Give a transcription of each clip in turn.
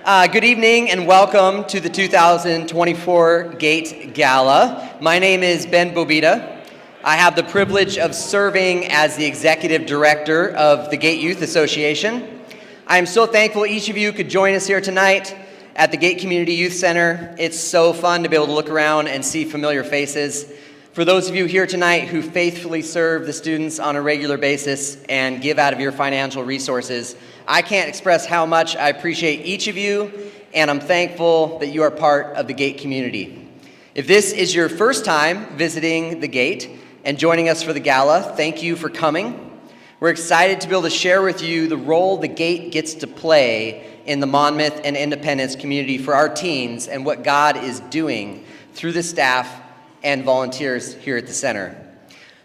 Good evening and welcome to the 2024 Gate Gala. My name is Ben Bobita. I have the privilege of serving as the Executive Director of the Gate Youth Association. I am so thankful each of you could join us here tonight at the Gate Community Youth Center. It's so fun to be able to look around and see familiar faces. For those of you here tonight who faithfully serve the students on a regular basis and give out of your financial resources, I can't express how much I appreciate each of you, and I'm thankful that you are part of the Gate community. If this is your first time visiting the Gate and joining us for the gala, thank you for coming. We're excited to be able to share with you the role the Gate gets to play in the Monmouth and Independence community for our teens and what God is doing through the staff and volunteers here at the center.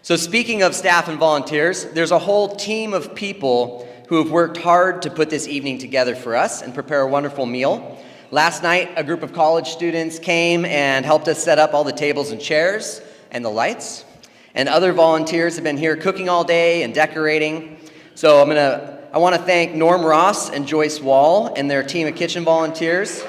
So speaking of staff and volunteers, there's a whole team of people who have worked hard to put this evening together for us and prepare a wonderful meal. Last night, a group of college students came and helped us set up all the tables and chairs and the lights. And other volunteers have been here cooking all day and decorating. So I want to thank Norm Ross and Joyce Wall and their team of kitchen volunteers.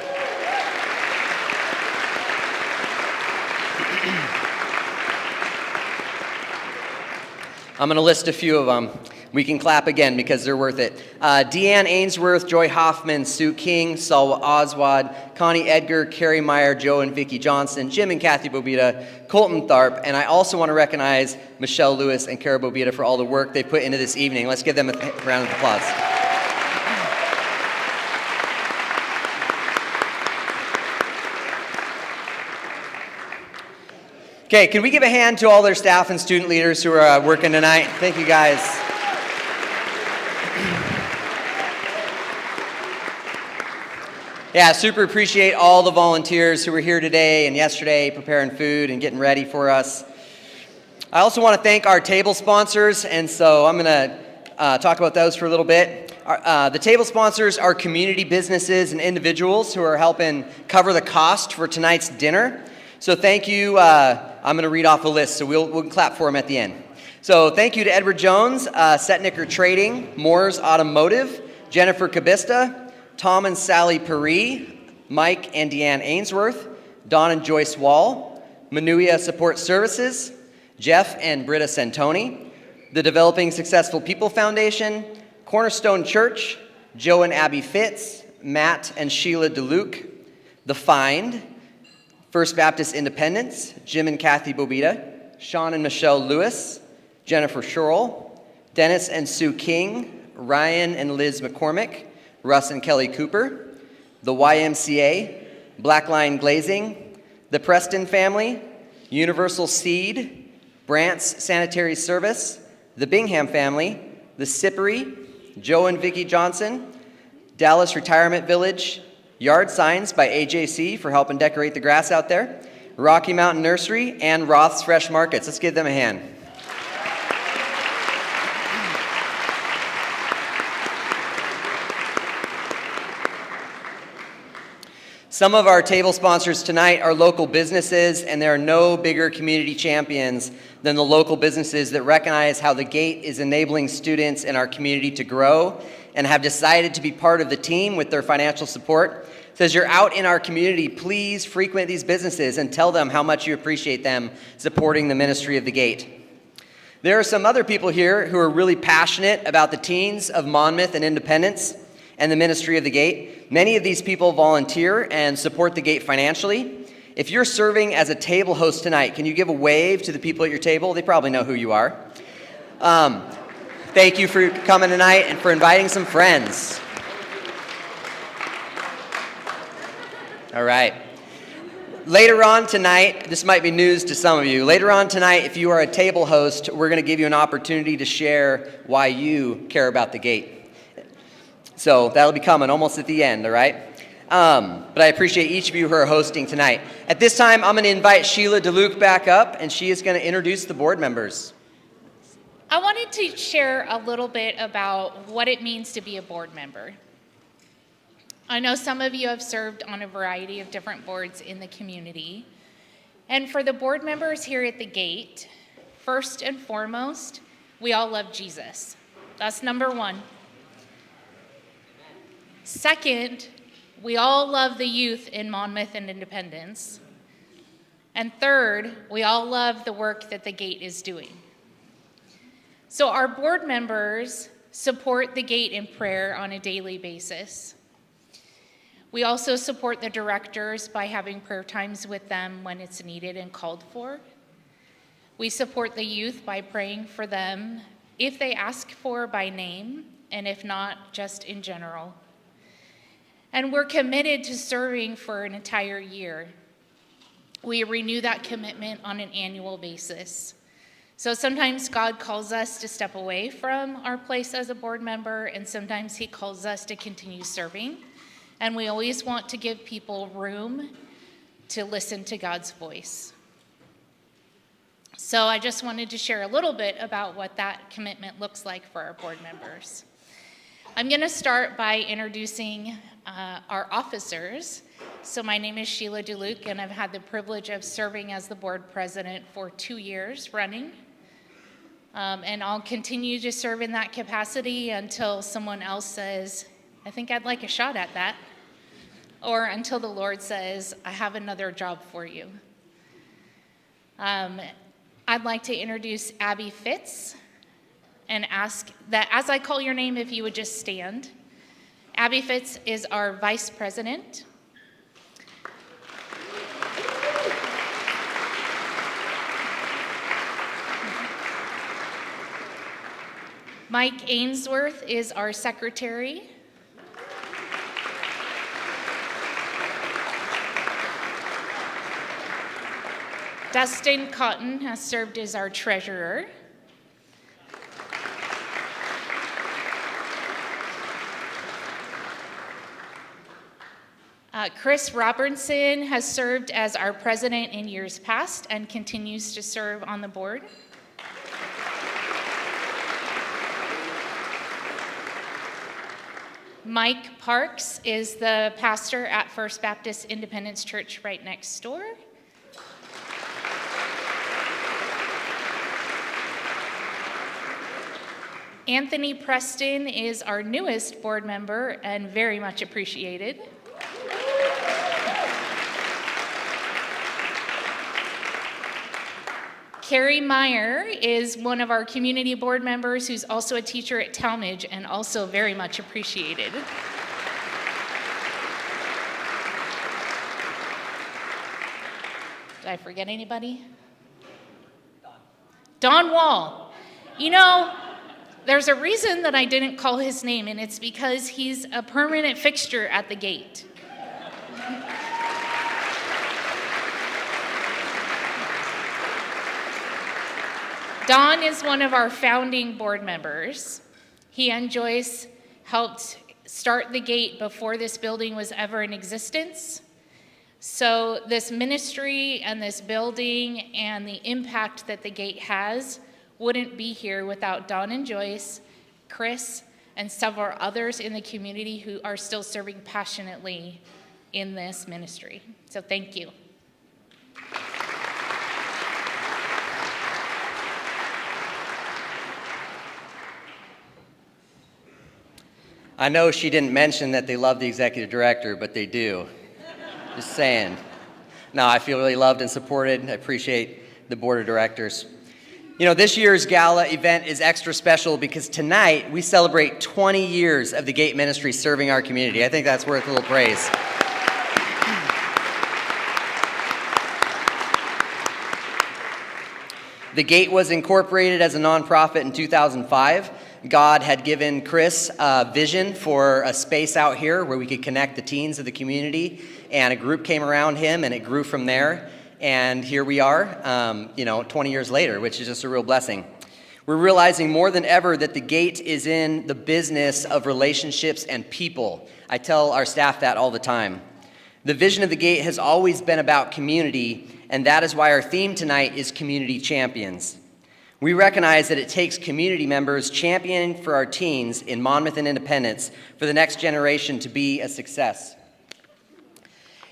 I'm going to list a few of them. We can clap again because they're worth it. Deanne Ainsworth, Joy Hoffman, Sue King, Salwa Oswald, Connie Edgar, Carrie Meyer, Joe and Vicki Johnson, Jim and Kathy Bobita, Colton Tharp, and I also want to recognize Michelle Lewis and Kara Bobita for all the work they put into this evening. Let's give them a round of applause. Okay, can we give a hand to all their staff and student leaders who are working tonight? Thank you, guys. Yeah, super appreciate all the volunteers who were here today and yesterday preparing food and getting ready for us. I also want to thank our table sponsors, and so I'm going to talk about those for a little bit. The table sponsors are community businesses and individuals who are helping cover the cost for tonight's dinner. So thank you. I'm going to read off a list, so we'll clap for them at the end. So thank you to Edward Jones, Setnicker Trading, Moore's Automotive, Jennifer Cabista, Tom and Sally Perry, Mike and Deanne Ainsworth, Don and Joyce Wall, Manuia Support Services, Jeff and Britta Santoni, the Developing Successful People Foundation, Cornerstone Church, Joe and Abby Fitz, Matt and Sheila DeLuke, The Find, First Baptist Independence, Jim and Kathy Bobita, Sean and Michelle Lewis, Jennifer Schorl, Dennis and Sue King, Ryan and Liz McCormick, Russ and Kelly Cooper, the YMCA, Blackline Glazing, the Preston family, Universal Seed, Brant's Sanitary Service, the Bingham family, the Sippery, Joe and Vicki Johnson, Dallas Retirement Village, Yard Signs by AJC for helping decorate the grass out there, Rocky Mountain Nursery, and Roth's Fresh Markets. Let's give them a hand. Some of our table sponsors tonight are local businesses, and there are no bigger community champions than the local businesses that recognize how the Gate is enabling students in our community to grow and have decided to be part of the team with their financial support. So as you're out in our community, please frequent these businesses and tell them how much you appreciate them supporting the ministry of the Gate. There are some other people here who are really passionate about the teens of Monmouth and Independence and the ministry of the Gate. Many of these people volunteer and support the Gate financially. If you're serving as a table host tonight, can you give a wave to the people at your table? They probably know who you are. Thank you for coming tonight and for inviting some friends. All right. Later on tonight, this might be news to some of you. Later on tonight, if you are a table host, we're going to give you an opportunity to share why you care about the Gate. So that'll be coming almost at the end, all right? But I appreciate each of you who are hosting tonight. At this time, I'm going to invite Sheila DeLuke back up, and she is going to introduce the board members. I wanted to share a little bit about what it means to be a board member. I know some of you have served on a variety of different boards in the community. And for the board members here at the Gate, first and foremost, we all love Jesus. That's number one. Second, we all love the youth in Monmouth and Independence. And third, we all love the work that the Gate is doing. So our board members support the Gate in prayer on a daily basis. We also support the directors by having prayer times with them when it's needed and called for. We support the youth by praying for them if they ask for by name, and if not, just in general. And we're committed to serving for an entire year. We renew that commitment on an annual basis. So sometimes God calls us to step away from our place as a board member, and sometimes he calls us to continue serving. And we always want to give people room to listen to God's voice. So I just wanted to share a little bit about what that commitment looks like for our board members. I'm going to start by introducing our officers. So my name is Sheila DeLuke, and I've had the privilege of serving as the board president for 2 years running. And I'll continue to serve in that capacity until someone else says, I think I'd like a shot at that. Or until the Lord says, I have another job for you. I'd like to introduce Abby Fitz and ask that as I call your name, if you would just stand. Abby Fitz is our vice president. Mike Ainsworth is our secretary. Dustin Cotton has served as our treasurer. Chris Robertson has served as our president in years past and continues to serve on the board. Mike Parks is the pastor at First Baptist Independence Church right next door. Anthony Preston is our newest board member and very much appreciated. Carrie Meyer is one of our community board members who's also a teacher at Talmadge and also very much appreciated. Did I forget anybody? Don Wall. You know, there's a reason that I didn't call his name, and it's because he's a permanent fixture at the Gate. Don is one of our founding board members. He and Joyce helped start the Gate before this building was ever in existence. So this ministry and this building and the impact that the Gate has wouldn't be here without Don and Joyce, Chris, and several others in the community who are still serving passionately in this ministry. So thank you. I know she didn't mention that they love the executive director, but they do. Just saying. No, I feel really loved and supported. I appreciate the board of directors. You know, this year's gala event is extra special because tonight we celebrate 20 years of the Gate Ministry serving our community. I think that's worth a little praise. The Gate was incorporated as a nonprofit in 2005. God had given Chris a vision for a space out here where we could connect the teens of the community, and a group came around him, and it grew from there. And here we are, 20 years later, which is just a real blessing. We're realizing more than ever that the Gate is in the business of relationships and people. I tell our staff that all the time. The vision of the Gate has always been about community, and that is why our theme tonight is Community Champions. We recognize that it takes community members championing for our teens in Monmouth and Independence for the next generation to be a success.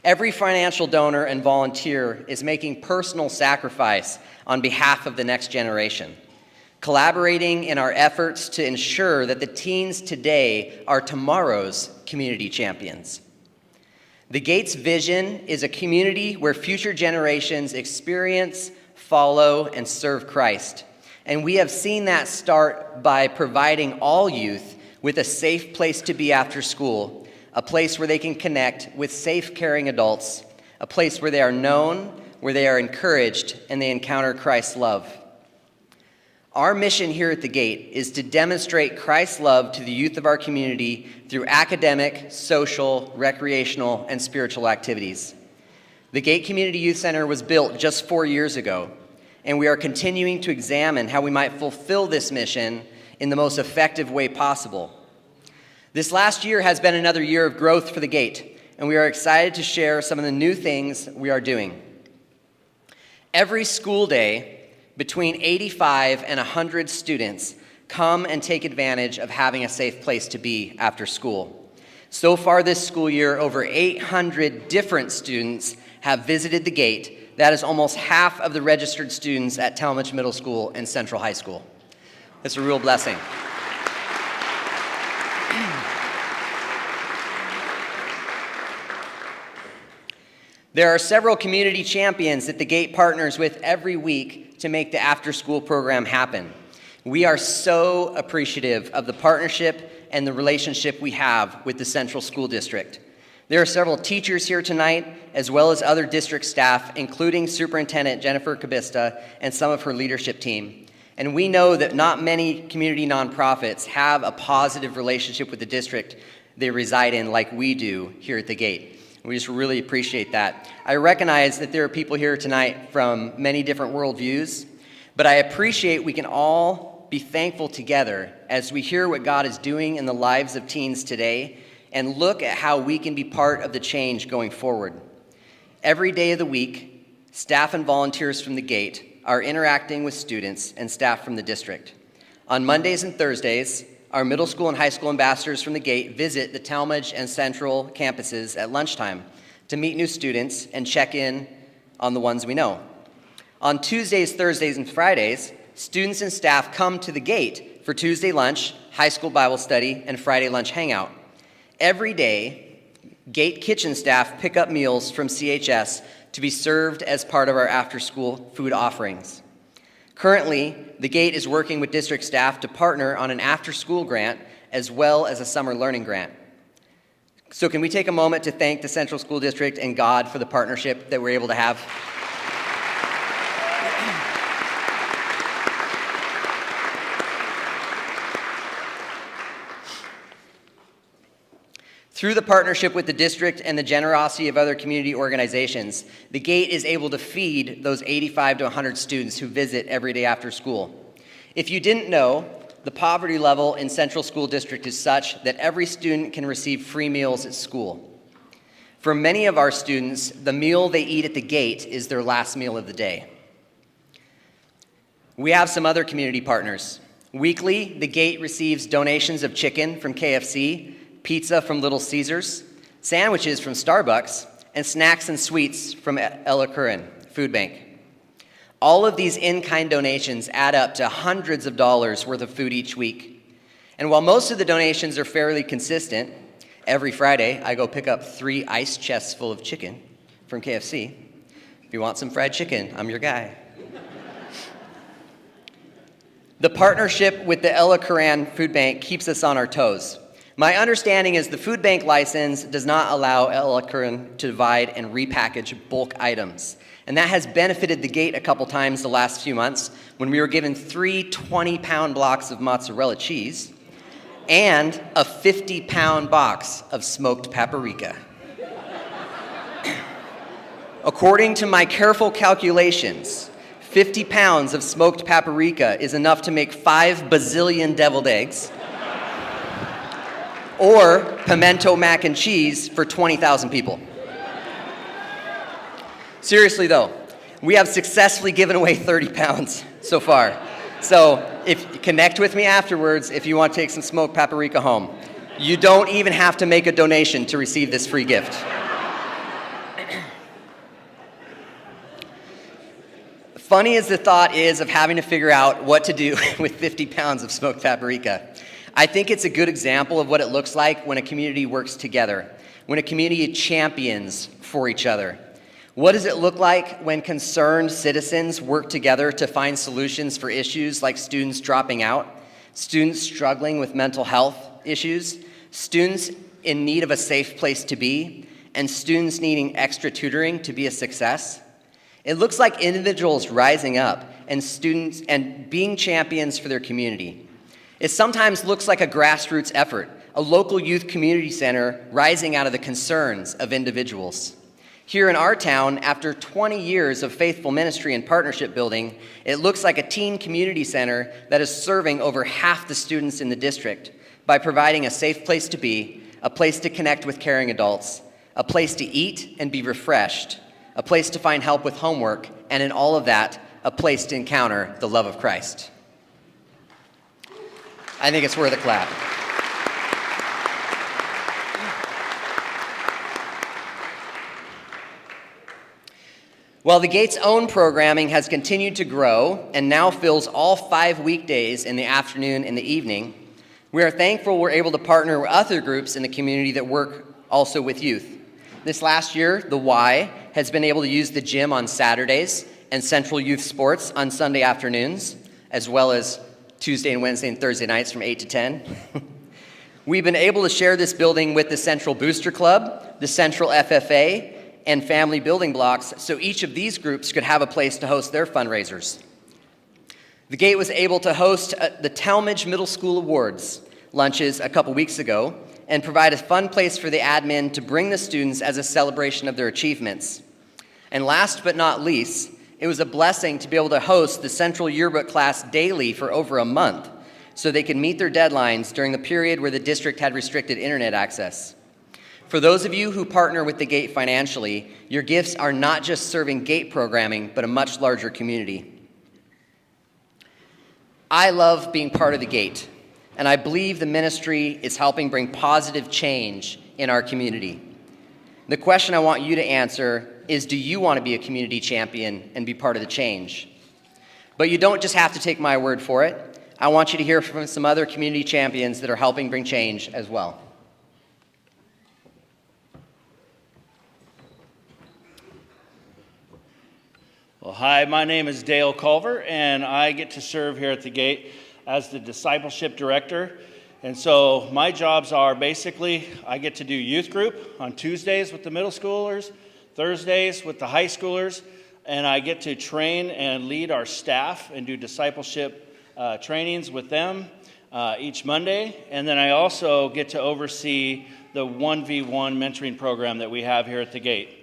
Every financial donor and volunteer is making personal sacrifice on behalf of the next generation, collaborating in our efforts to ensure that the teens today are tomorrow's community champions. The Gate's vision is a community where future generations experience, follow, and serve Christ. And we have seen that start by providing all youth with a safe place to be after school, a place where they can connect with safe, caring adults, a place where they are known, where they are encouraged, and they encounter Christ's love. Our mission here at the Gate is to demonstrate Christ's love to the youth of our community through academic, social, recreational, and spiritual activities. The Gate Community Youth Center was built just 4 years ago, and we are continuing to examine how we might fulfill this mission in the most effective way possible. This last year has been another year of growth for the Gate, and we are excited to share some of the new things we are doing. Every school day, between 85 and 100 students come and take advantage of having a safe place to be after school. So far this school year, over 800 different students have visited the Gate. That is almost half of the registered students at Talmadge Middle School and Central High School. It's a real blessing. There are several community champions that the Gate partners with every week to make the after-school program happen. We are so appreciative of the partnership and the relationship we have with the Central School District. There are several teachers here tonight, as well as other district staff, including Superintendent Jennifer Cabista and some of her leadership team. And we know that not many community nonprofits have a positive relationship with the district they reside in like we do here at the Gate. We just really appreciate that. I recognize that there are people here tonight from many different worldviews, but I appreciate we can all be thankful together as we hear what God is doing in the lives of teens today and look at how we can be part of the change going forward. Every day of the week, staff and volunteers from the Gate are interacting with students and staff from the district. On Mondays and Thursdays, our middle school and high school ambassadors from the Gate visit the Talmadge and Central campuses at lunchtime to meet new students and check in on the ones we know. On Tuesdays, Thursdays, and Fridays, students and staff come to the Gate for Tuesday lunch, high school Bible study, and Friday lunch hangout. Every day, Gate kitchen staff pick up meals from CHS to be served as part of our after-school food offerings. Currently, the Gate is working with district staff to partner on an after-school grant as well as a summer learning grant. So can we take a moment to thank the Central School District and God for the partnership that we're able to have? Through the partnership with the district and the generosity of other community organizations, the Gate is able to feed those 85 to 100 students who visit every day after school. If you didn't know, the poverty level in Central School District is such that every student can receive free meals at school. For many of our students, the meal they eat at the Gate is their last meal of the day. We have some other community partners. Weekly, the Gate receives donations of chicken from KFC, pizza from Little Caesars, sandwiches from Starbucks, and snacks and sweets from Ella Curran Food Bank. All of these in-kind donations add up to hundreds of dollars worth of food each week. And while most of the donations are fairly consistent, every Friday I go pick up 3 ice chests full of chicken from KFC. If you want some fried chicken, I'm your guy. The partnership with the Ella Curran Food Bank keeps us on our toes. My understanding is the food bank license does not allow Ella Curran to divide and repackage bulk items. And that has benefited the Gate a couple times the last few months when we were given 3 20-pound blocks of mozzarella cheese and a 50-pound box of smoked paprika. According to my careful calculations, 50 pounds of smoked paprika is enough to make 5 bazillion deviled eggs, or pimento mac and cheese for 20,000 people. Seriously though, we have successfully given away 30 pounds so far. So if connect with me afterwards if you want to take some smoked paprika home. You don't even have to make a donation to receive this free gift. Funny as the thought is of having to figure out what to do with 50 pounds of smoked paprika, I think it's a good example of what it looks like when a community works together. when a community champions for each other? What does it look like when concerned citizens work together to find solutions for issues like students dropping out, students struggling with mental health issues, students in need of a safe place to be, and students needing extra tutoring to be a success? It looks like individuals rising up and being champions for their community. It sometimes looks like a grassroots effort, a local youth community center rising out of the concerns of individuals. Here in our town, after 20 years of faithful ministry and partnership building, it looks like a teen community center that is serving over half the students in the district by providing a safe place to be, a place to connect with caring adults, a place to eat and be refreshed, a place to find help with homework, and in all of that, a place to encounter the love of Christ. I think it's worth a clap. Well, the Gate's own programming has continued to grow and now fills all 5 weekdays in the afternoon and the evening. We are thankful we're able to partner with other groups in the community that work also with youth. This last year, the Y has been able to use the gym on Saturdays and Central Youth Sports on Sunday afternoons, as well as Tuesday and Wednesday and Thursday nights from 8 to 10. We've been able to share this building with the Central Booster Club, the Central FFA, and Family Building Blocks, so each of these groups could have a place to host their fundraisers. The Gate was able to host the Talmadge Middle School Awards lunches a couple weeks ago and provide a fun place for the admin to bring the students as a celebration of their achievements. And last but not least, it was a blessing to be able to host the Central Yearbook class daily for over a month so they could meet their deadlines during the period where the district had restricted internet access. For those of you who partner with the Gate financially, your gifts are not just serving Gate programming, but a much larger community. I love being part of the Gate, and I believe the ministry is helping bring positive change in our community. The question I want you to answer is, do you want to be a community champion and be part of the change? But you don't just have to take my word for it. I want you to hear from some other community champions that are helping bring change as well. Well, hi, my name is Dale Culver, and I get to serve here at the Gate as the discipleship director. And so my jobs are basically, I get to do youth group on Tuesdays with the middle schoolers, Thursdays with the high schoolers, and I get to train and lead our staff and do discipleship trainings with them each Monday. And then I also get to oversee the 1v1 mentoring program that we have here at the Gate.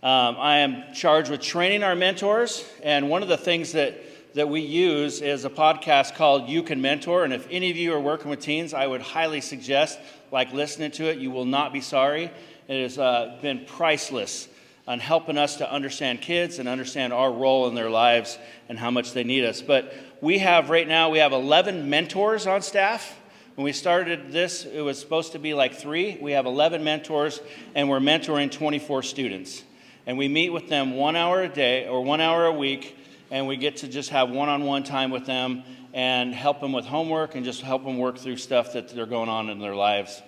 I am charged with training our mentors, and one of the things that we use is a podcast called You Can Mentor, and if any of you are working with teens, I would highly suggest listening to it. You will not be sorry. It has been priceless on helping us to understand kids and understand our role in their lives and how much they need us. But we have 11 mentors on staff. When we started this, it was supposed to be 3. We have 11 mentors, and we're mentoring 24 students. And we meet with them 1 hour a day or 1 hour a week, and we get to just have one-on-one time with them and help them with homework and just help them work through stuff that they're going on in their lives.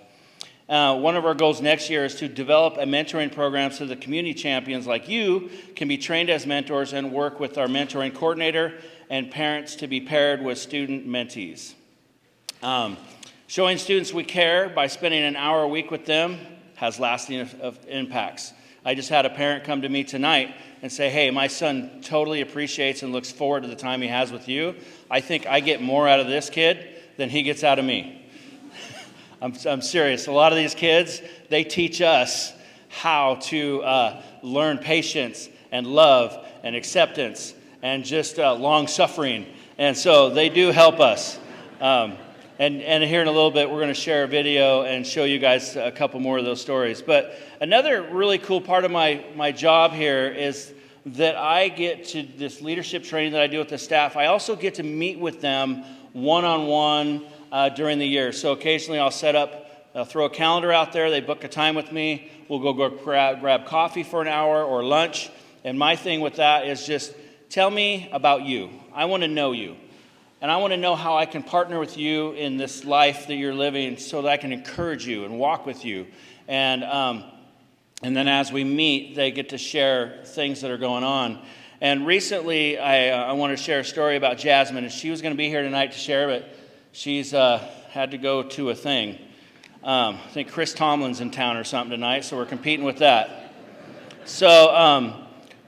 One of our goals next year is to develop a mentoring program so the community champions like you can be trained as mentors and work with our mentoring coordinator and parents to be paired with student mentees. Showing students we care by spending an hour a week with them has lasting impacts. I just had a parent come to me tonight and say, hey, my son totally appreciates and looks forward to the time he has with you. I think I get more out of this kid than he gets out of me. I'm serious. A lot of these kids, they teach us how to learn patience and love and acceptance and just long suffering. And so they do help us. And here in a little bit, we're going to share a video and show you guys a couple more of those stories. But another really cool part of my job here is that I get to this leadership training that I do with the staff. I also get to meet with them one-on-one during the year. So occasionally I'll throw a calendar out there. They book a time with me. We'll go grab coffee for an hour or lunch. And my thing with that is just tell me about you. I want to know you. And I want to know how I can partner with you in this life that you're living so that I can encourage you and walk with you And then as we meet, they get to share things that are going on. And recently, I want to share a story about Jasmine. And she was going to be here tonight to share, but she's had to go to a thing. I think Chris Tomlin's in town or something tonight, so we're competing with that. So,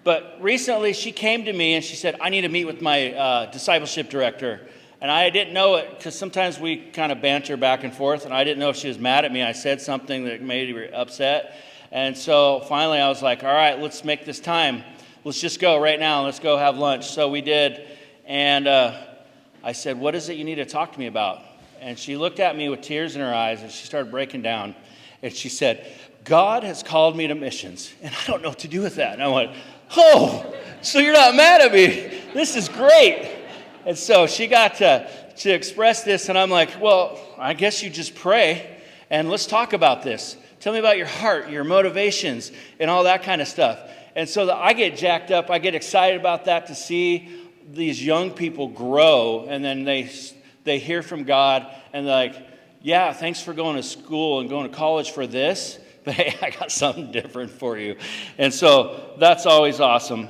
but recently she came to me and she said, I need to meet with my discipleship director. And I didn't know it, because sometimes we kind of banter back and forth, and I didn't know if she was mad at me. I said something that made her upset. And so finally I was like, all right, let's make this time. Let's just go right now. Let's go have lunch. So we did. And I said, what is it you need to talk to me about? And she looked at me with tears in her eyes, and she started breaking down. And she said, God has called me to missions, and I don't know what to do with that. And I went, oh, so you're not mad at me. This is great. And so she got to express this, and I'm like, well, I guess you just pray, and let's talk about this. Tell me about your heart, your motivations, and all that kind of stuff. And so I get jacked up. I get excited about that, to see these young people grow, and then they hear from God, and they're like, yeah, thanks for going to school and going to college for this, but hey, I got something different for you. And so that's always awesome.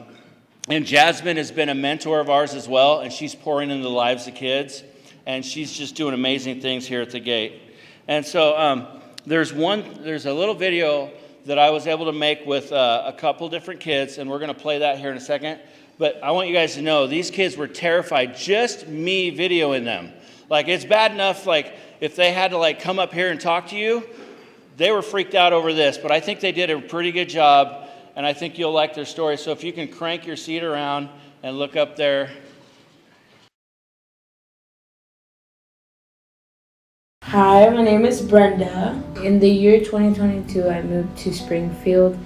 And Jasmine has been a mentor of ours as well, and she's pouring into the lives of kids, and she's just doing amazing things here at the Gate. And so there's a little video that I was able to make with a couple different kids, and we're going to play that here in a second. But I want you guys to know, these kids were terrified, just me videoing them. Like, it's bad enough, like, if they had to, like, come up here and talk to you, they were freaked out over this. But I think they did a pretty good job, and I think you'll like their story. So if you can crank your seat around and look up there. Hi, my name is Brenda. In the year 2022, I moved to Springfield,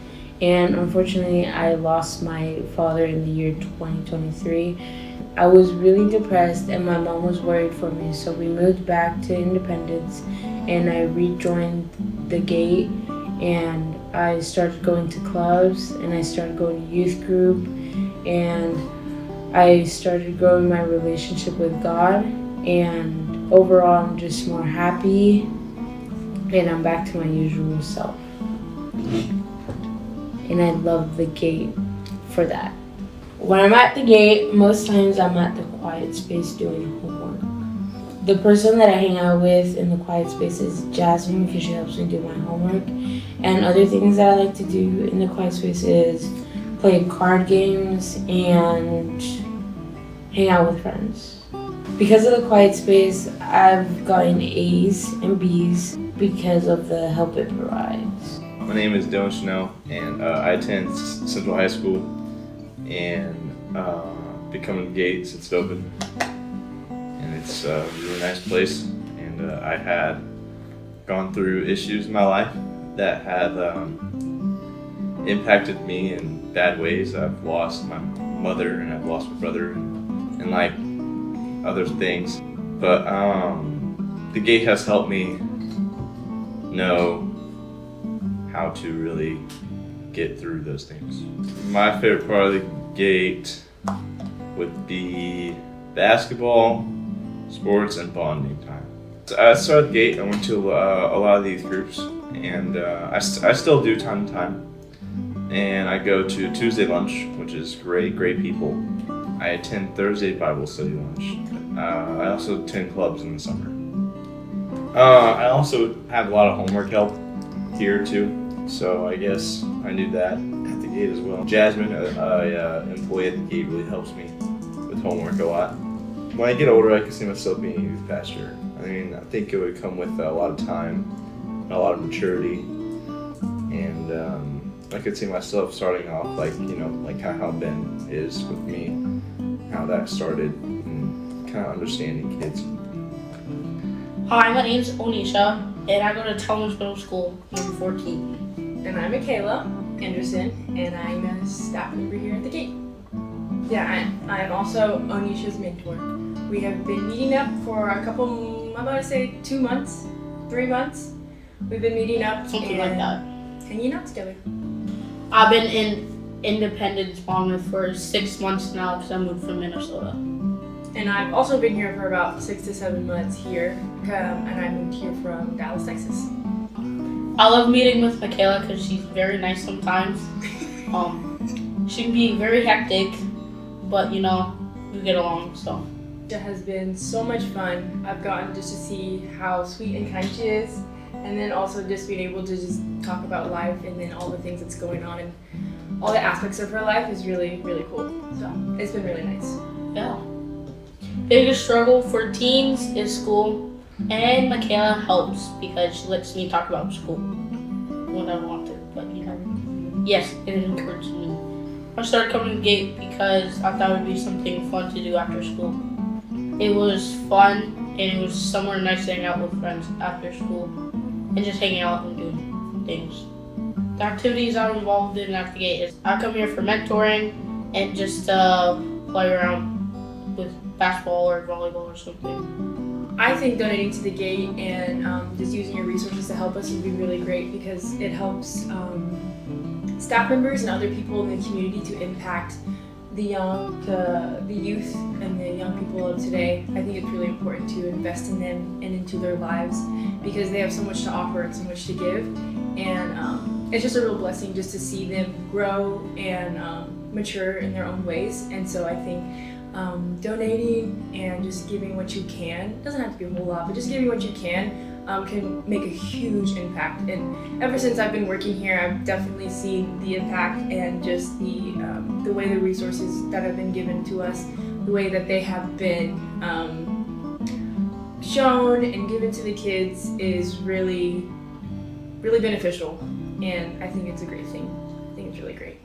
and unfortunately, I lost my father in the year 2023. I was really depressed, and my mom was worried for me, so we moved back to Independence, and I rejoined the Gate, and I started going to clubs, and I started going to youth group, and I started growing my relationship with God, and overall I'm just more happy, and I'm back to my usual self. And I love the Gate for that. When I'm at the Gate, most times I'm at the quiet space doing homework. The person that I hang out with in the quiet space is Jasmine, because she helps me do my homework. And other things that I like to do in the quiet space is play card games and hang out with friends. Because of the quiet space, I've gotten A's and B's because of the help it provides. My name is Dylan Chanel, and I attend Central High School, and becoming Gate since it's open. And it's a really nice place, and I had gone through issues in my life that have impacted me in bad ways. I've lost my mother, and I've lost my brother, and like other things. But the Gate has helped me know how to really get through those things. My favorite part of the Gate would be basketball, sports, and bonding time. So I started Gate. I went to a lot of these groups, and I still do time to time. And I go to Tuesday lunch, which is great people. I attend Thursday Bible study lunch. I also attend clubs in the summer. I also have a lot of homework help here too, so I guess I do that at the Gate as well. Jasmine, an employee at the Gate, really helps me with homework a lot. When I get older, I can see myself being a youth pastor. I mean, I think it would come with a lot of time, and a lot of maturity, and I could see myself starting off like how Ben is with me, how that started, and kind of understanding kids. Hi, my name's Onisha, and I go to Talmadge Middle School, number 14. And I'm Michaela Anderson, and I'm a staff member here at the Gate. Yeah, I'm also Onisha's mentor. We have been meeting up for a couple, I'm about to say 2 months, 3 months. We've been meeting up Something and like that. hanging out together. I've been in Independence Monmouth for 6 months now because I moved from Minnesota. And I've also been here for about 6 to 7 months here, and I moved here from Dallas, Texas. I love meeting with Michaela because she's very nice sometimes. She can be very hectic, but you know, we get along, so. It has been so much fun. I've gotten just to see how sweet and kind she is, and then also just being able to just talk about life and then all the things that's going on and all the aspects of her life is really, really cool. So it's been really nice. Yeah. Biggest struggle for teens is school, and Michaela helps because she lets me talk about school when I want to. But you know, yes, it encourages me. I started coming to Gate because I thought it would be something fun to do after school. It was fun, and it was somewhere nice to hang out with friends after school, and just hanging out and doing things. The activities I'm involved in at the Gate is I come here for mentoring and just play around with basketball or volleyball or something. I think donating to the Gate and just using your resources to help us would be really great because it helps staff members and other people in the community to impact the youth and the young people of today. I think it's really important to invest in them and into their lives because they have so much to offer and so much to give, and it's just a real blessing just to see them grow and mature in their own ways. And so I think donating and just giving what you can, doesn't have to be a whole lot, but just giving what you can make a huge impact. And ever since I've been working here, I've definitely seen the impact and just the way the resources that have been given to us, the way that they have been shown and given to the kids is really, really beneficial. And I think it's a great thing. I think it's really great.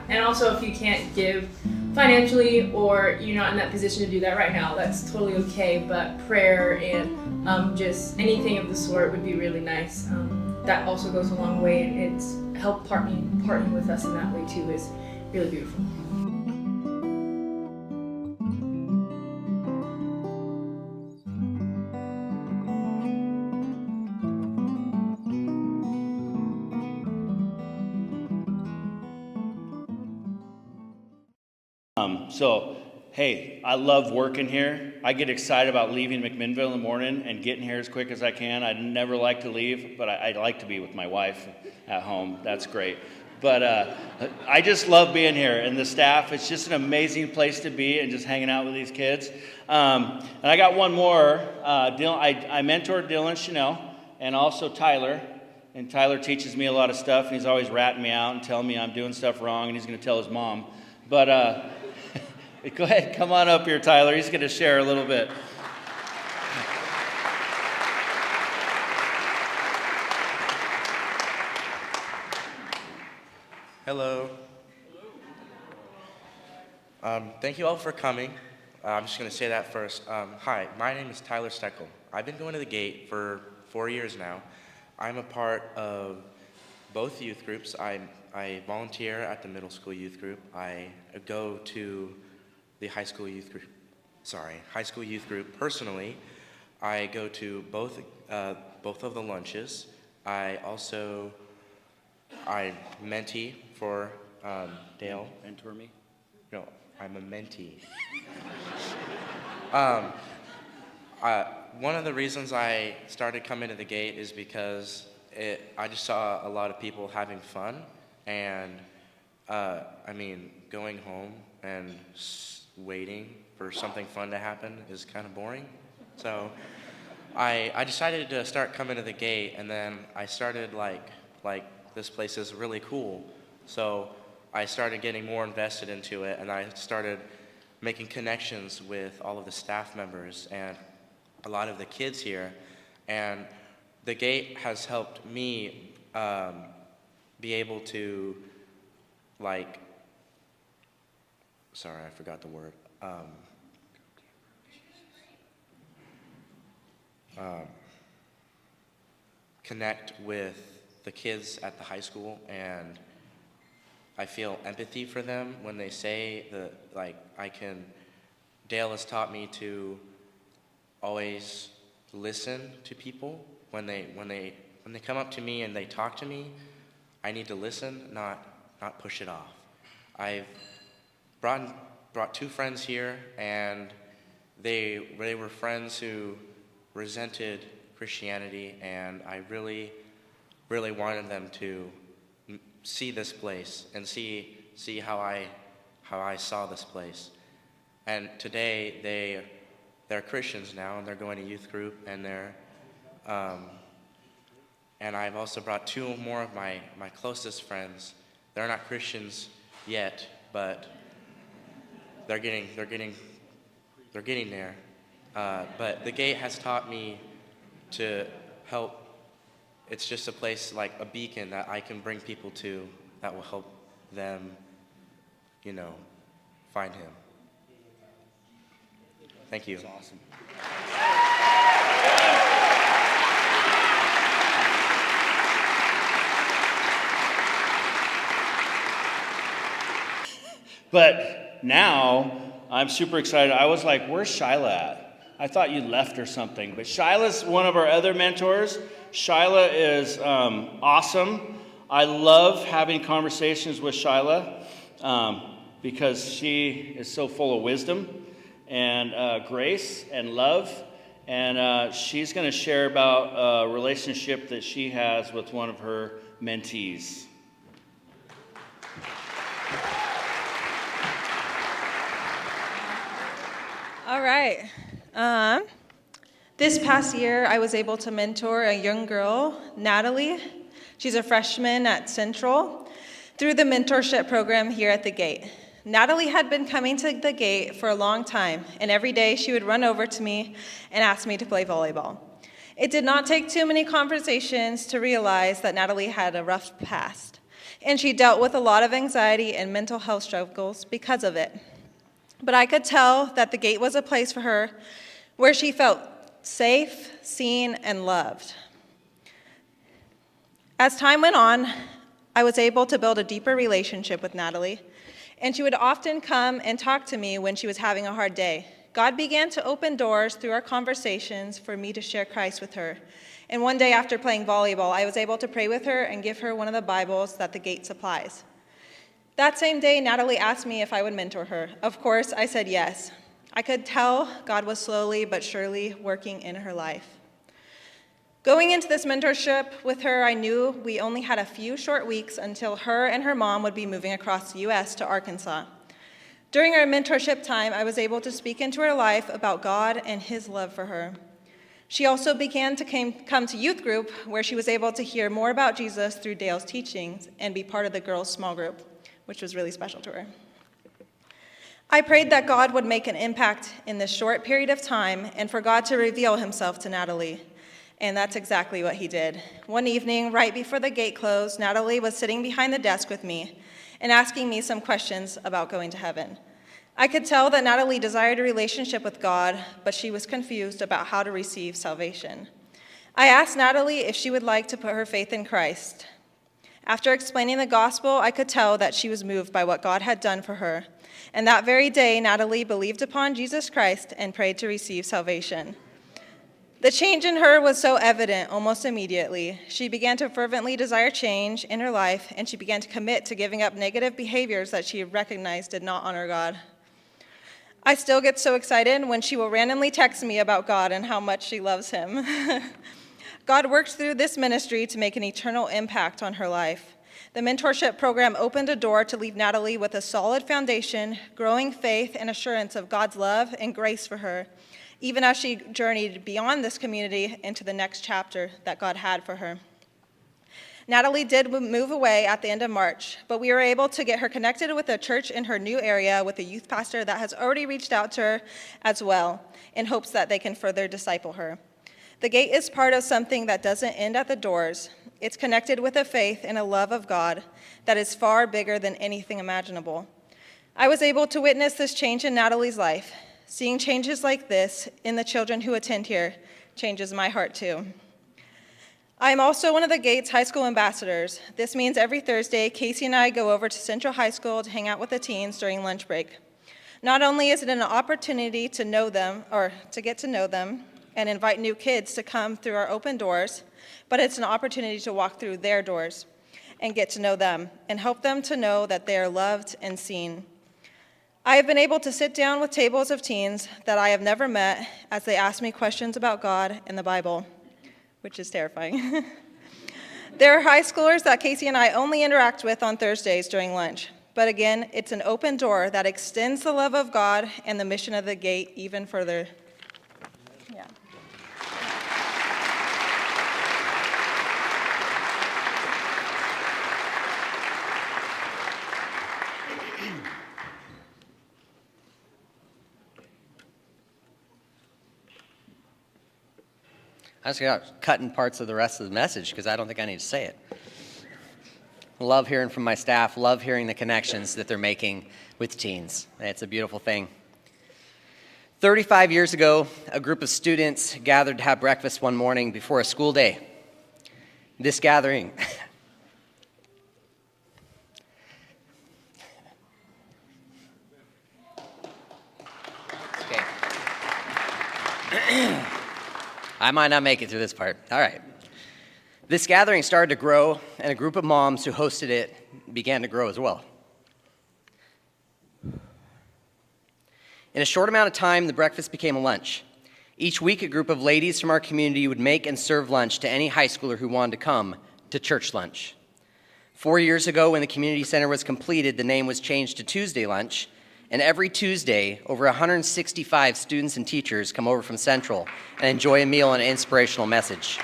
And also, if you can't give financially or you're not in that position to do that right now, that's totally okay. But prayer and just anything of the sort would be really nice. That also goes a long way, and it's helped partnering with us in that way too is really beautiful. So, hey, I love working here. I get excited about leaving McMinnville in the morning and getting here as quick as I can. I never like to leave, but I like to be with my wife at home. That's great. But I just love being here, and the staff, it's just an amazing place to be and just hanging out with these kids. And I got one more. I mentored Dylan Chanel and also Tyler. And Tyler teaches me a lot of stuff, and he's always ratting me out and telling me I'm doing stuff wrong, and he's going to tell his mom. But go ahead, come on up here, Tyler. He's going to share a little bit. Hello. Thank you all for coming. I'm just going to say that first. Hi, my name is Tyler Steckel. I've been going to the Gate for 4 years now. I'm a part of both youth groups. I volunteer at the middle school youth group. I go to the high school youth group personally. I go to both of the lunches. I mentee for Dale. Mentor me? No, I'm a mentee. One of the reasons I started coming to the Gate is because I just saw a lot of people having fun, and going home and waiting for something fun to happen is kind of boring. So I decided to start coming to the Gate, and then I started like this place is really cool. So I started getting more invested into it, and I started making connections with all of the staff members and a lot of the kids here. And the Gate has helped me be able to, sorry, I forgot the word. Connect with the kids at the high school, and I feel empathy for them when they say that, Dale has taught me to always listen to people. When they come up to me and they talk to me, I need to listen, not push it off. I've brought two friends here, and they were friends who resented Christianity, and I really really wanted them to see this place and see how I saw this place. And today they're Christians now, and they're going to youth group, and and I've also brought two more of my closest friends. They're not Christians yet, but they're getting there. But the Gate has taught me to help. It's just a place, like a beacon that I can bring people to that will help them, find him. Thank you. That's awesome. But now I'm super excited. I was like, where's Shyla at? I thought you left or something. But Shyla's one of our other mentors. Shyla is awesome. I love having conversations with Shyla because she is so full of wisdom and grace and love. And she's going to share about a relationship that she has with one of her mentees. All right. This past year, I was able to mentor a young girl, Natalie. She's a freshman at Central through the mentorship program here at the Gate. Natalie had been coming to the Gate for a long time, and every day she would run over to me and ask me to play volleyball. It did not take too many conversations to realize that Natalie had a rough past, and she dealt with a lot of anxiety and mental health struggles because of it. But I could tell that the Gate was a place for her where she felt safe, seen, and loved. As time went on, I was able to build a deeper relationship with Natalie, and she would often come and talk to me when she was having a hard day. God began to open doors through our conversations for me to share Christ with her. And one day after playing volleyball, I was able to pray with her and give her one of the Bibles that the Gate supplies. That same day, Natalie asked me if I would mentor her. Of course, I said yes. I could tell God was slowly but surely working in her life. Going into this mentorship with her, I knew we only had a few short weeks until her and her mom would be moving across the U.S. to Arkansas. During our mentorship time, I was able to speak into her life about God and his love for her. She also began to come to youth group, where she was able to hear more about Jesus through Dale's teachings and be part of the girls' small group, which was really special to her. I prayed that God would make an impact in this short period of time and for God to reveal himself to Natalie. And that's exactly what he did. One evening, right before the Gate closed, Natalie was sitting behind the desk with me and asking me some questions about going to heaven. I could tell that Natalie desired a relationship with God, but she was confused about how to receive salvation. I asked Natalie if she would like to put her faith in Christ. After explaining the gospel, I could tell that she was moved by what God had done for her. And that very day, Natalie believed upon Jesus Christ and prayed to receive salvation. The change in her was so evident almost immediately. She began to fervently desire change in her life, and she began to commit to giving up negative behaviors that she recognized did not honor God. I still get so excited when she will randomly text me about God and how much she loves him. God worked through this ministry to make an eternal impact on her life. The mentorship program opened a door to leave Natalie with a solid foundation, growing faith and assurance of God's love and grace for her, even as she journeyed beyond this community into the next chapter that God had for her. Natalie did move away at the end of March, but we were able to get her connected with a church in her new area with a youth pastor that has already reached out to her as well in hopes that they can further disciple her. The Gate is part of something that doesn't end at the doors. It's connected with a faith and a love of God that is far bigger than anything imaginable. I was able to witness this change in Natalie's life. Seeing changes like this in the children who attend here changes my heart too. I am also one of the Gate's high school ambassadors. This means every Thursday, Casey and I go over to Central High School to hang out with the teens during lunch break. Not only is it an opportunity to know them, or to get to know them, and invite new kids to come through our open doors, but it's an opportunity to walk through their doors and get to know them and help them to know that they are loved and seen. I have been able to sit down with tables of teens that I have never met as they ask me questions about God and the Bible, which is terrifying. There are high schoolers that Casey and I only interact with on Thursdays during lunch. But again, it's an open door that extends the love of God and the mission of the Gate even further. Yeah. I just got cutting parts of the rest of the message because I don't think I need to say it. Love hearing from my staff, love hearing the connections that they're making with teens. It's a beautiful thing. 35 years ago, a group of students gathered to have breakfast one morning before a school day. This gathering okay. I might not make it through this part. All right. This gathering started to grow, and a group of moms who hosted it began to grow as well. In a short amount of time, the breakfast became a lunch. Each week, a group of ladies from our community would make and serve lunch to any high schooler who wanted to come to church lunch. 4 years ago, when the community center was completed, the name was changed to Tuesday lunch, and every Tuesday, over 165 students and teachers come over from Central and enjoy a meal and an inspirational message.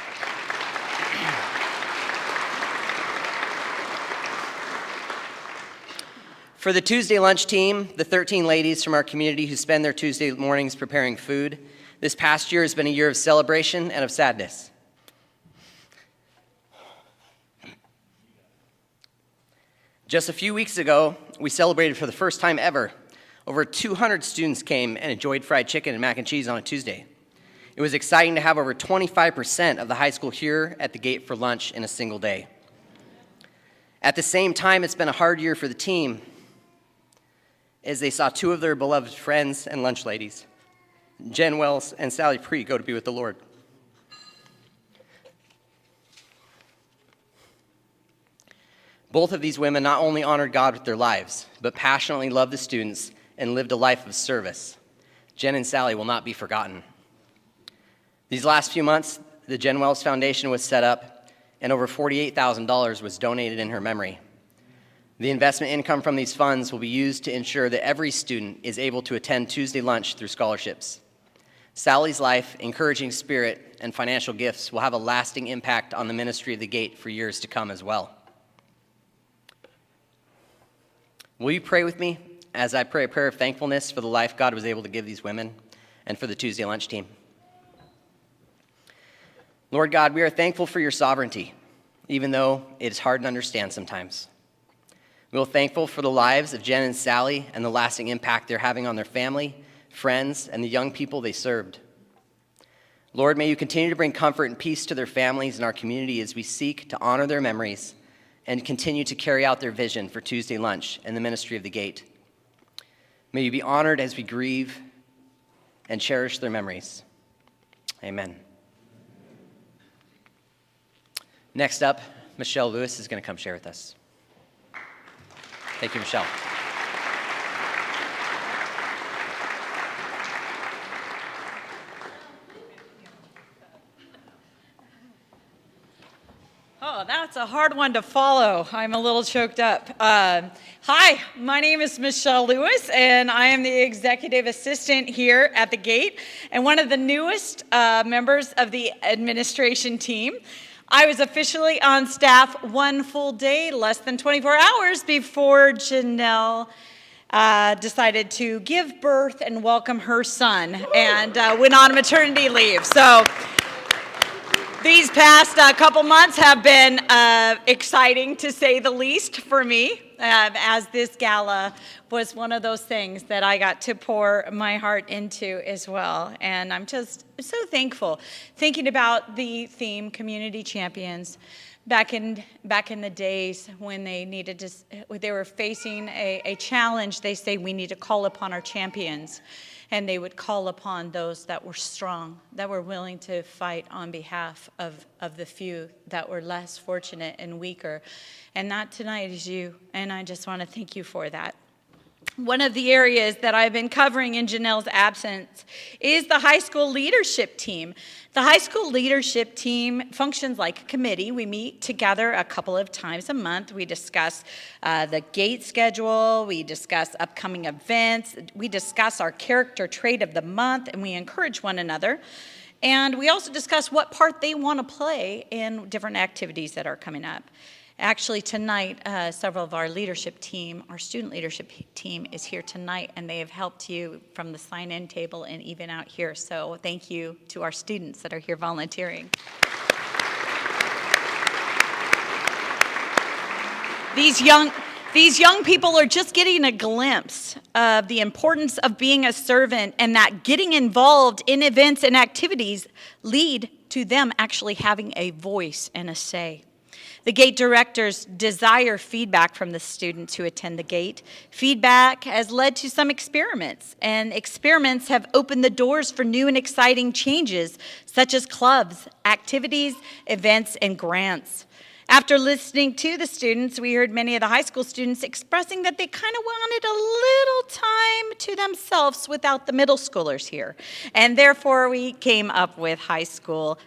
For the Tuesday lunch team, the 13 ladies from our community who spend their Tuesday mornings preparing food, this past year has been a year of celebration and of sadness. Just a few weeks ago, we celebrated for the first time ever. Over 200 students came and enjoyed fried chicken and mac and cheese on a Tuesday. It was exciting to have over 25% of the high school here at the Gate for lunch in a single day. At the same time, it's been a hard year for the team as they saw two of their beloved friends and lunch ladies, Jen Wells and Sally Pree, go to be with the Lord. Both of these women not only honored God with their lives, but passionately loved the students and lived a life of service. Jen and Sally will not be forgotten. These last few months, the Jen Wells Foundation was set up, and over $48,000 was donated in her memory. The investment income from these funds will be used to ensure that every student is able to attend Tuesday lunch through scholarships. Sally's life, encouraging spirit, and financial gifts will have a lasting impact on the ministry of the Gate for years to come as well. Will you pray with me as I pray a prayer of thankfulness for the life God was able to give these women and for the Tuesday lunch team? Lord God, we are thankful for your sovereignty, even though it is hard to understand sometimes. We are thankful for the lives of Jen and Sally and the lasting impact they're having on their family, friends, and the young people they served. Lord, may you continue to bring comfort and peace to their families and our community as we seek to honor their memories and continue to carry out their vision for Tuesday lunch and the ministry of the Gate. May you be honored as we grieve and cherish their memories. Amen. Next up, Michelle Lewis is going to come share with us. Thank you, Michelle. Oh, that's a hard one to follow. I'm a little choked up. Hi, my name is Michelle Lewis, and I am the executive assistant here at the Gate and one of the newest members of the administration team. I was officially on staff one full day, less than 24 hours before Janelle decided to give birth and welcome her son and went on maternity leave. So these past couple months have been exciting, to say the least, for me, as this gala was one of those things that I got to pour my heart into as well. And I'm just so thankful, thinking about the theme, Community Champions, back in the days when they were facing a challenge. They say we need to call upon our champions. And they would call upon those that were strong, that were willing to fight on behalf of the few that were less fortunate and weaker. And that tonight is you, and I just want to thank you for that. One of the areas that I've been covering in Janelle's absence is the high school leadership team. The high school leadership team functions like a committee. We meet together a couple of times a month. We discuss the gate schedule, we discuss upcoming events, we discuss our character trait of the month, and we encourage one another. And we also discuss what part they want to play in different activities that are coming up. Actually, tonight, several of our leadership team, our student leadership team is here tonight, and they have helped you from the sign-in table and even out here. So thank you to our students that are here volunteering. These young people are just getting a glimpse of the importance of being a servant, and that getting involved in events and activities lead to them actually having a voice and a say. The Gate directors desire feedback from the students who attend the Gate. Feedback has led to some experiments, and experiments have opened the doors for new and exciting changes, such as clubs, activities, events, and grants. After listening to the students, we heard many of the high school students expressing that they kind of wanted a little time to themselves without the middle schoolers here. And therefore, we came up with high school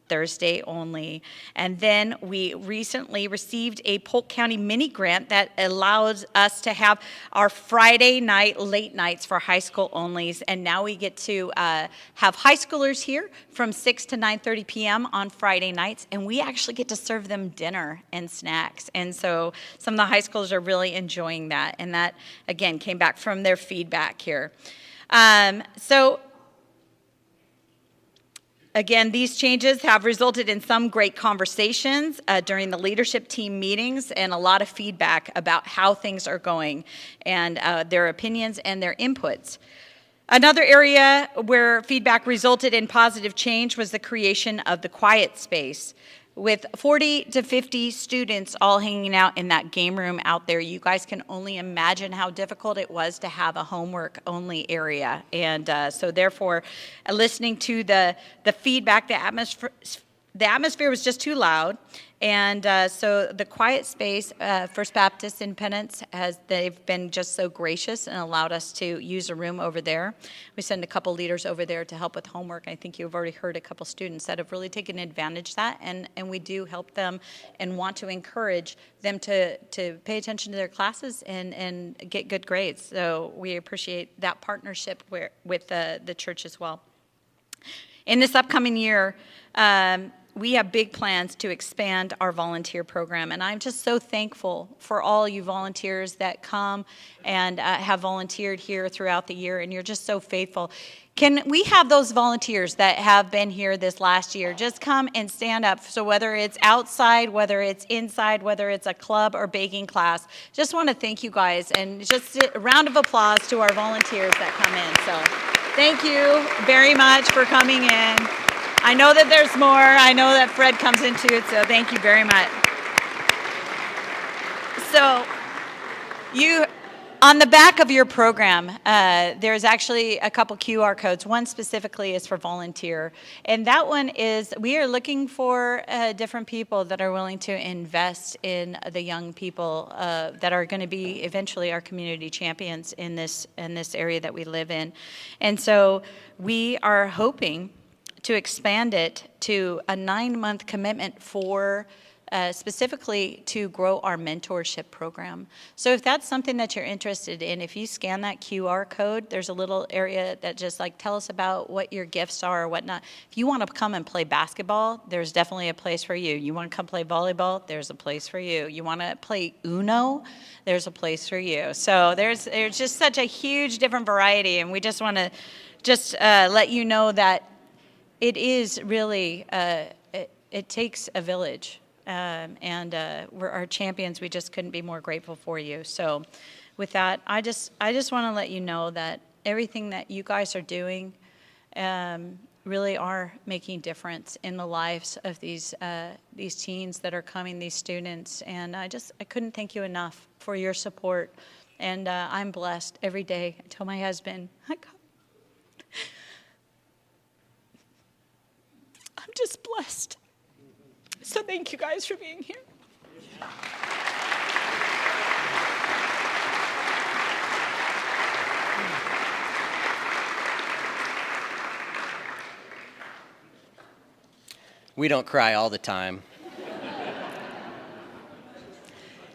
Thursday only. And then we recently received a Polk County mini grant that allows us to have our Friday night late nights for high school onlys. And now we get to have high schoolers here from 6 to 9:30 p.m. on Friday nights. And we actually get to serve them dinner and snacks. And so some of the high schoolers are really enjoying that. And that, again, came back from their feedback here. Again, these changes have resulted in some great conversations during the leadership team meetings and a lot of feedback about how things are going and their opinions and their inputs. Another area where feedback resulted in positive change was the creation of the quiet space. With 40 to 50 students all hanging out in that game room out there, you guys can only imagine how difficult it was to have a homework-only area. And so therefore, listening to the feedback, the atmosphere was just too loud. And so the quiet space, First Baptist Independence, they've been just so gracious and allowed us to use a room over there. We send a couple leaders over there to help with homework. I think you've already heard a couple students that have really taken advantage of that, and we do help them and want to encourage them to pay attention to their classes and get good grades. So we appreciate that partnership with the church as well. In this upcoming year, we have big plans to expand our volunteer program, and I'm just so thankful for all you volunteers that come and have volunteered here throughout the year, and you're just so faithful. Can we have those volunteers that have been here this last year just come and stand up? So whether it's outside, whether it's inside, whether it's a club or baking class, just want to thank you guys, and just a round of applause to our volunteers that come in. So thank you very much for coming in. I know that there's more. I know that Fred comes into it, so thank you very much. So on the back of your program, there's actually a couple QR codes. One specifically is for volunteer, and that one is we are looking for different people that are willing to invest in the young people that are going to be eventually our community champions in this area that we live in. And so we are hoping to expand it to a 9-month commitment for specifically to grow our mentorship program. So if that's something that you're interested in, if you scan that QR code, there's a little area that just like tell us about what your gifts are or whatnot. If you want to come and play basketball, there's definitely a place for you. You want to come play volleyball, there's a place for you. You want to play Uno, there's a place for you. So there's just such a huge different variety, and we just want to let you know that it is really, it takes a village, and we're our champions. We just couldn't be more grateful for you. So with that, I just want to let you know that everything that you guys are doing really are making difference in the lives of these teens that are coming, these students. And I couldn't thank you enough for your support. And I'm blessed every day. I tell my husband, I'm just blessed. So thank you guys for being here. We don't cry all the time.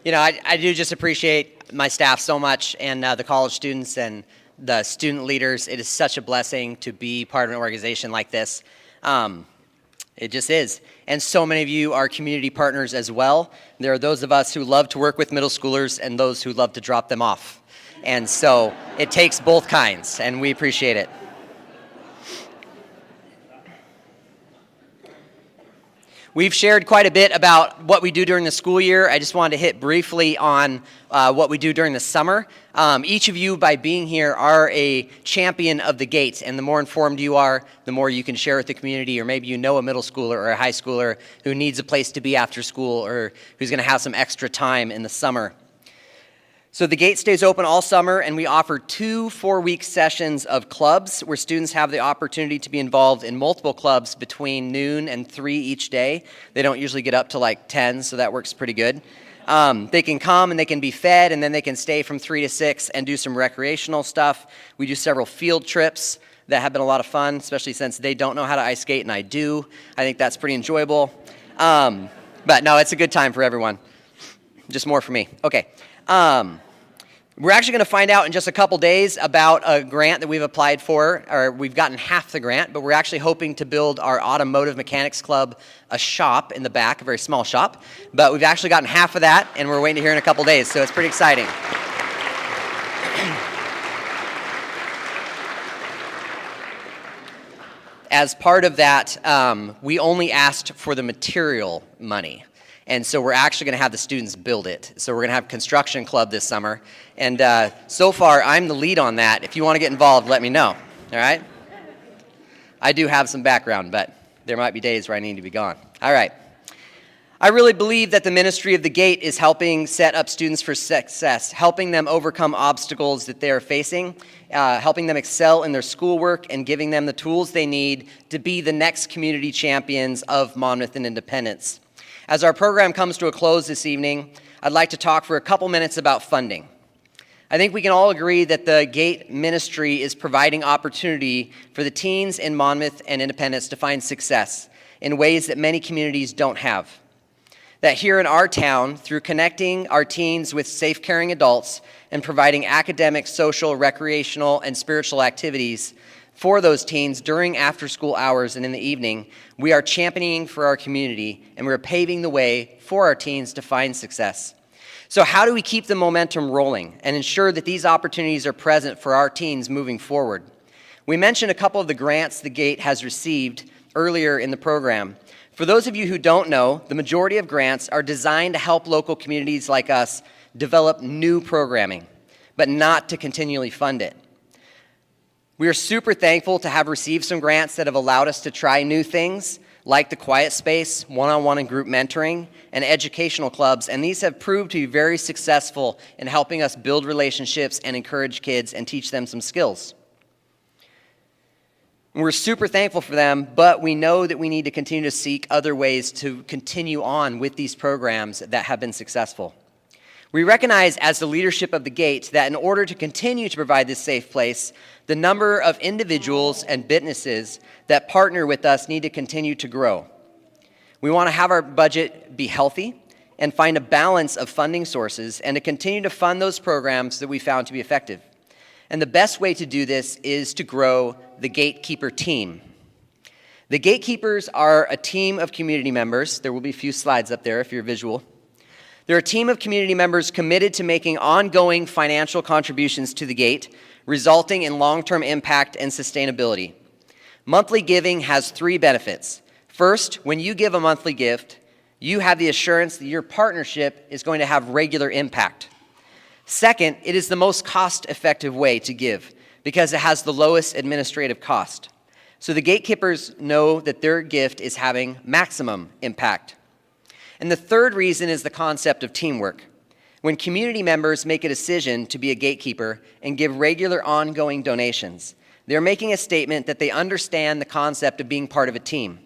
You know, I do just appreciate my staff so much, and the college students and the student leaders. It is such a blessing to be part of an organization like this. It just is. And so many of you are community partners as well. There are those of us who love to work with middle schoolers and those who love to drop them off. And so it takes both kinds, and we appreciate it. We've shared quite a bit about what we do during the school year. I just wanted to hit briefly on what we do during the summer. Each of you, by being here, are a champion of the Gate, and the more informed you are, the more you can share with the community, or maybe you know a middle schooler or a high schooler who needs a place to be after school or who's going to have some extra time in the summer. So the Gate stays open all summer, and we offer 2 4-week sessions of clubs where students have the opportunity to be involved in multiple clubs between noon and 3 each day. They don't usually get up to like 10, so that works pretty good. They can come and they can be fed, and then they can stay from 3 to 6 and do some recreational stuff. We do several field trips that have been a lot of fun, especially since they don't know how to ice skate and I do. I think that's pretty enjoyable. But no, it's a good time for everyone. Just more for me. Okay. We're actually going to find out in just a couple days about a grant that we've applied for, or we've gotten half the grant, but we're actually hoping to build our Automotive Mechanics Club a shop in the back, a very small shop. But we've actually gotten half of that, and we're waiting to hear in a couple days, so it's pretty exciting. As part of that, we only asked for the material money. And so we're actually going to have the students build it. So we're going to have a construction club this summer. And so far, I'm the lead on that. If you want to get involved, let me know. All right? I do have some background, but there might be days where I need to be gone. All right. I really believe that the ministry of the Gate is helping set up students for success, helping them overcome obstacles that they are facing, helping them excel in their schoolwork, and giving them the tools they need to be the next community champions of Monmouth and Independence. As our program comes to a close this evening, I'd like to talk for a couple minutes about funding. I think we can all agree that the Gate ministry is providing opportunity for the teens in Monmouth and Independence to find success in ways that many communities don't have. That here in our town, through connecting our teens with safe, caring adults and providing academic, social, recreational, and spiritual activities for those teens during after-school hours and in the evening, we are championing for our community, and we're paving the way for our teens to find success. So how do we keep the momentum rolling and ensure that these opportunities are present for our teens moving forward? We mentioned a couple of the grants the Gate has received earlier in the program. For those of you who don't know, the majority of grants are designed to help local communities like us develop new programming, but not to continually fund it. We are super thankful to have received some grants that have allowed us to try new things, like the Quiet Space, one-on-one and group mentoring, and educational clubs, and these have proved to be very successful in helping us build relationships and encourage kids and teach them some skills. We're super thankful for them, but we know that we need to continue to seek other ways to continue on with these programs that have been successful. We recognize as the leadership of the Gate that in order to continue to provide this safe place, the number of individuals and businesses that partner with us need to continue to grow. We want to have our budget be healthy and find a balance of funding sources and to continue to fund those programs that we found to be effective. And the best way to do this is to grow the Gatekeeper team. The Gatekeepers are a team of community members. There will be a few slides up there if you're visual. They're a team of community members committed to making ongoing financial contributions to the Gate, resulting in long-term impact and sustainability. Monthly giving has 3 benefits. First, when you give a monthly gift, you have the assurance that your partnership is going to have regular impact. Second, it is the most cost-effective way to give because it has the lowest administrative cost. So the Gatekeepers know that their gift is having maximum impact. And the third reason is the concept of teamwork. When community members make a decision to be a gatekeeper and give regular ongoing donations, they're making a statement that they understand the concept of being part of a team.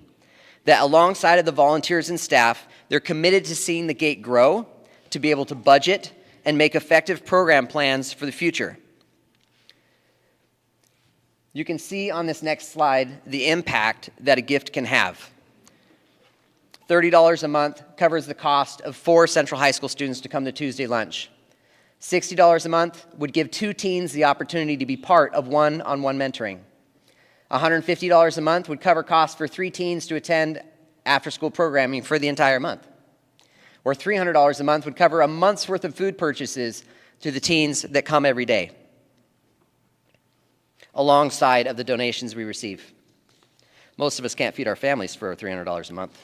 That alongside of the volunteers and staff, they're committed to seeing the Gate grow, to be able to budget, and make effective program plans for the future. You can see on this next slide the impact that a gift can have. $30 a month covers the cost of 4 Central High School students to come to Tuesday lunch. $60 a month would give 2 teens the opportunity to be part of one-on-one mentoring. $150 a month would cover costs for 3 teens to attend after-school programming for the entire month. Or $300 a month would cover a month's worth of food purchases to the teens that come every day, alongside of the donations we receive. Most of us can't feed our families for $300 a month.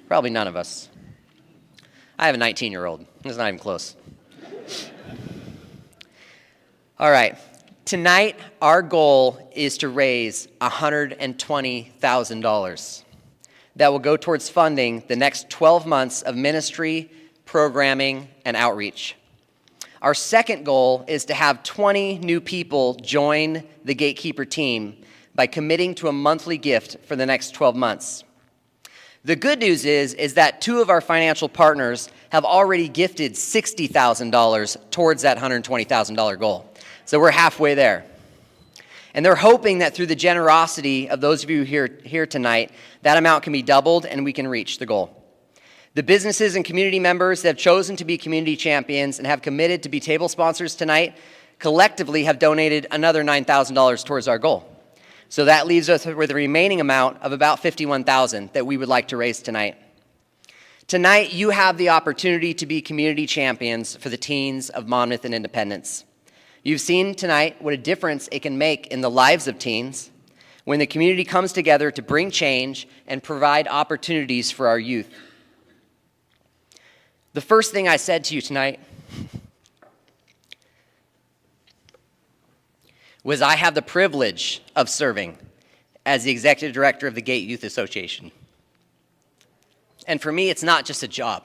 Probably none of us. I have a 19-year-old. It's not even close. All right. Tonight, our goal is to raise $120,000 that will go towards funding the next 12 months of ministry, programming, and outreach. Our second goal is to have 20 new people join the Gatekeeper team by committing to a monthly gift for the next 12 months. The good news is that 2 of our financial partners have already gifted $60,000 towards that $120,000 goal. So we're halfway there. And they're hoping that through the generosity of those of you here tonight, that amount can be doubled and we can reach the goal. The businesses and community members that have chosen to be community champions and have committed to be table sponsors tonight collectively have donated another $9,000 towards our goal. So that leaves us with a remaining amount of about $51,000 that we would like to raise tonight. Tonight, you have the opportunity to be community champions for the teens of Monmouth and Independence. You've seen tonight what a difference it can make in the lives of teens when the community comes together to bring change and provide opportunities for our youth. The first thing I said to you tonight was I have the privilege of serving as the executive director of the Gate Youth Association. And for me, it's not just a job.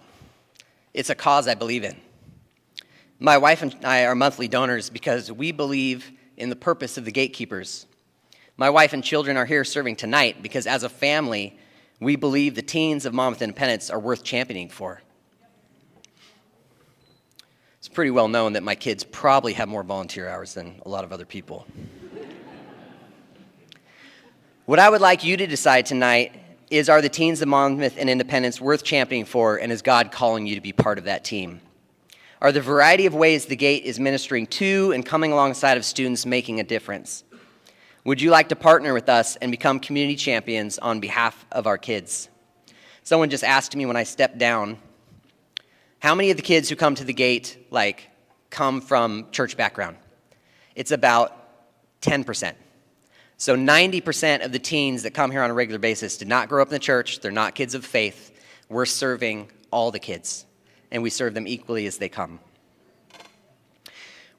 It's a cause I believe in. My wife and I are monthly donors because we believe in the purpose of the gatekeepers. My wife and children are here serving tonight because as a family, we believe the teens of Monmouth Independence are worth championing for. It's pretty well known that my kids probably have more volunteer hours than a lot of other people. What I would like you to decide tonight is, are the teens of Monmouth and Independence worth championing for, and is God calling you to be part of that team? Are the variety of ways the Gate is ministering to and coming alongside of students making a difference? Would you like to partner with us and become community champions on behalf of our kids? Someone just asked me when I stepped down, how many of the kids who come to the Gate come from church background? It's about 10%. So 90% of the teens that come here on a regular basis did not grow up in the church. They're not kids of faith. We're serving all the kids, and we serve them equally as they come.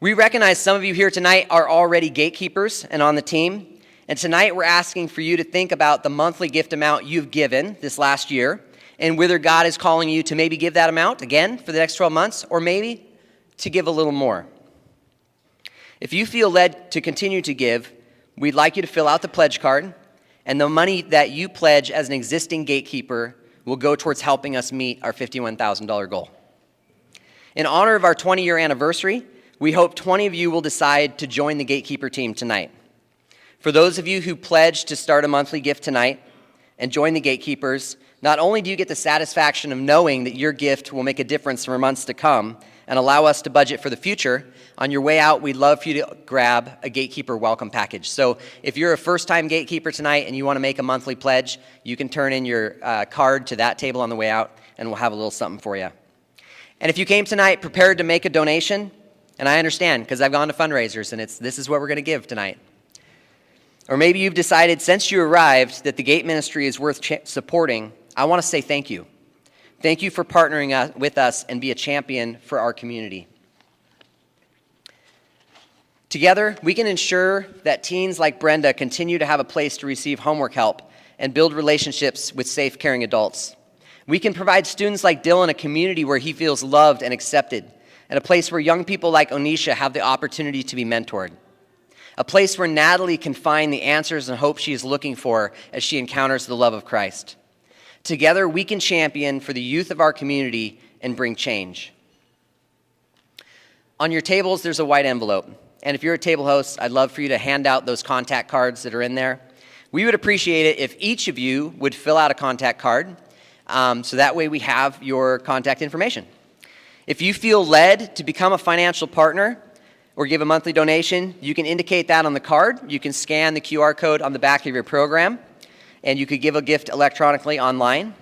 We recognize some of you here tonight are already gatekeepers and on the team, and tonight we're asking for you to think about the monthly gift amount you've given this last year and whether God is calling you to maybe give that amount again for the next 12 months or maybe to give a little more. If you feel led to continue to give, we'd like you to fill out the pledge card, and the money that you pledge as an existing gatekeeper will go towards helping us meet our $51,000 goal. In honor of our 20-year anniversary, we hope 20 of you will decide to join the Gatekeeper team tonight. For those of you who pledge to start a monthly gift tonight and join the Gatekeepers, not only do you get the satisfaction of knowing that your gift will make a difference for months to come and allow us to budget for the future, on your way out, we'd love for you to grab a Gatekeeper welcome package. So if you're a first-time Gatekeeper tonight and you want to make a monthly pledge, you can turn in your card to that table on the way out, and we'll have a little something for you. And if you came tonight prepared to make a donation, and I understand because I've gone to fundraisers and this is what we're going to give tonight. Or maybe you've decided since you arrived that the Gate ministry is worth supporting, I want to say thank you. Thank you for partnering with us and be a champion for our community. Together, we can ensure that teens like Brenda continue to have a place to receive homework help and build relationships with safe, caring adults. We can provide students like Dylan a community where he feels loved and accepted, and a place where young people like Onisha have the opportunity to be mentored. A place where Natalie can find the answers and hope she is looking for as she encounters the love of Christ. Together, we can champion for the youth of our community and bring change. On your tables, there's a white envelope. And if you're a table host, I'd love for you to hand out those contact cards that are in there. We would appreciate it if each of you would fill out a contact card. so that way we have your contact information. If you feel led to become a financial partner or give a monthly donation, you can indicate that on the card. You can scan the QR code on the back of your program, and you could give a gift electronically online.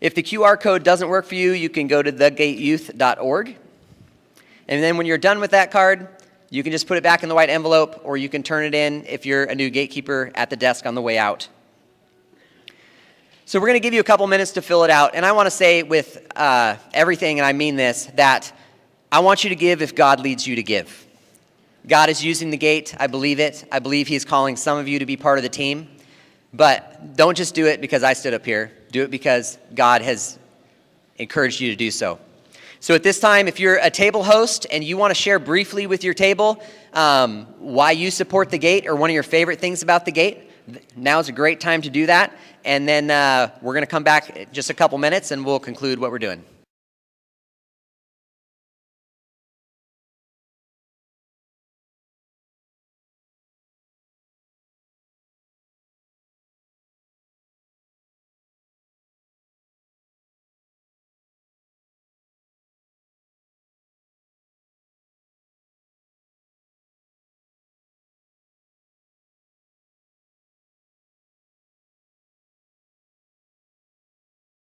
If the QR code doesn't work for you, you can go to thegateyouth.org. And then when you're done with that card, you can just put it back in the white envelope, or you can turn it in if you're a new gatekeeper at the desk on the way out. So we're going to give you a couple minutes to fill it out. And I want to say with everything, and I mean this, that I want you to give if God leads you to give. God is using the gate. I believe it. I believe he's calling some of you to be part of the team. But don't just do it because I stood up here. Do it because God has encouraged you to do so. So at this time, if you're a table host and you want to share briefly with your table why you support the gate or one of your favorite things about the gate, now's a great time to do that. And then we're going to come back in just a couple minutes and we'll conclude what we're doing.